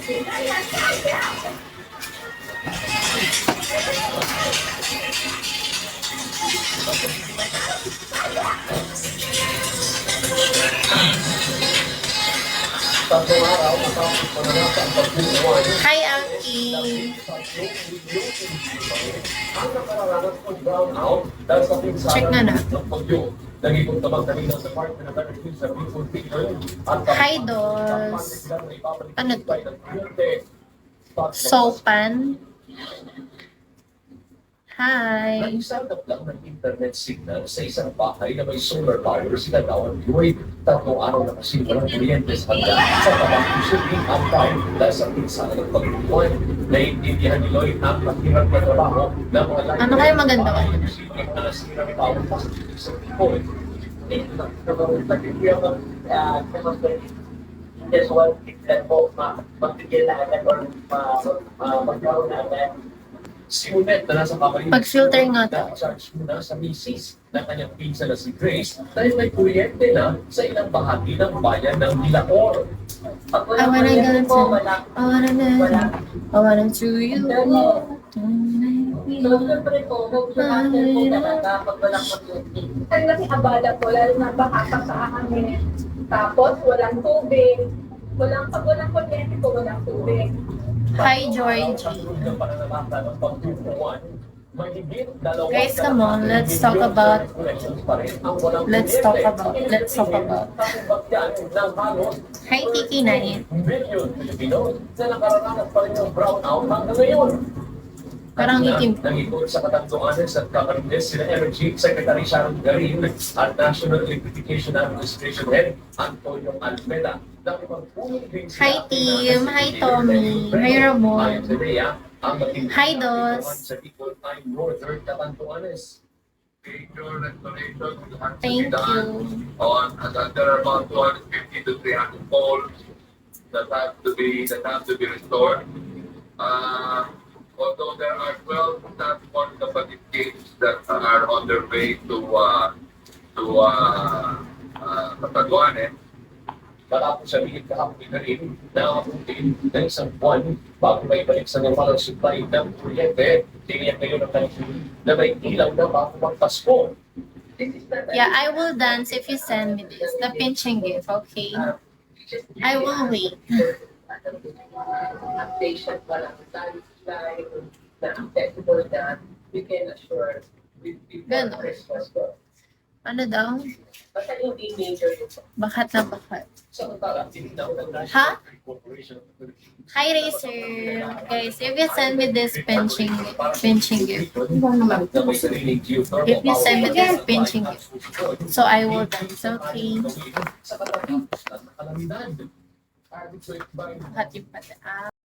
Hi, Aki. Check nga na. Hi, Dos. Ano to? Sopan. Hi. Nag-set up lang ng internet signal sa isang bahay na may solar power sila daw ang Lloyd. 3 araw na kasi walang kuryente sa kanila sa tabang shipping ang time dahil sa pinsala ng pagbubuan. Naiintindihan ni Lloyd ang mahirap na trabaho ng mga lahat. Ano kaya maganda ka? Nasira ng power facility sa people. Just one thing that po, magbigay na agad or magkaroon na agad. Si Unet na nasa pamarin. Pag-filter nga to. Na-charge muna sa misis na kanyang pinsa na si Grace dahil may kuryente na sa ilang bahagi ng bayan ng Milacor. Pag I wanna kuryente go po, to, I wanna to you. So, siyempre po, mag-handle po talaga pag walang kuryente. Ang laki abala po, lalo na baka sa amin. Tapos, walang tubig. Pag walang kuryente po, walang tubig. Hi, Georgie. Guys, come on, let's talk about. Hi, Tiki Nai. Parang itim. Nangikot sa katanduanan sa Camarines sila Energy Secretary Sharon Garin at National Electrification Administration Head Antonio Almeda. Hi, team. Hi, Tommy. Hi, Ramon. Hi, Dos. Thank you. On there are about 250 to 300 poles that have to be restored. Although there are 12 transport capacity gates that are on their way to Catanduanes. Matapos sabihin kahapon na rin na abutin ng isang buwan bago may balik sa normal ang supply ng kuryente. Tiniyak ngayon ang kanilin na may ilaw na bago magpasko. Yeah, I will dance if you send me this. The pinching gift, okay? I will wait. Updation pa lang tayo na accessible na we can assure with Ganon. Christmas po. Ano daw? Basta yung major yun po. Bakat na bakat. Sa total, tinitaw ng Ha? National Corporation of Philippines. Hi, Racer. Guys, if you send me this pinching gift, if you send me this pinching gift, so I will dance, okay? Sa katawan, at nakalamidad. Hati pati.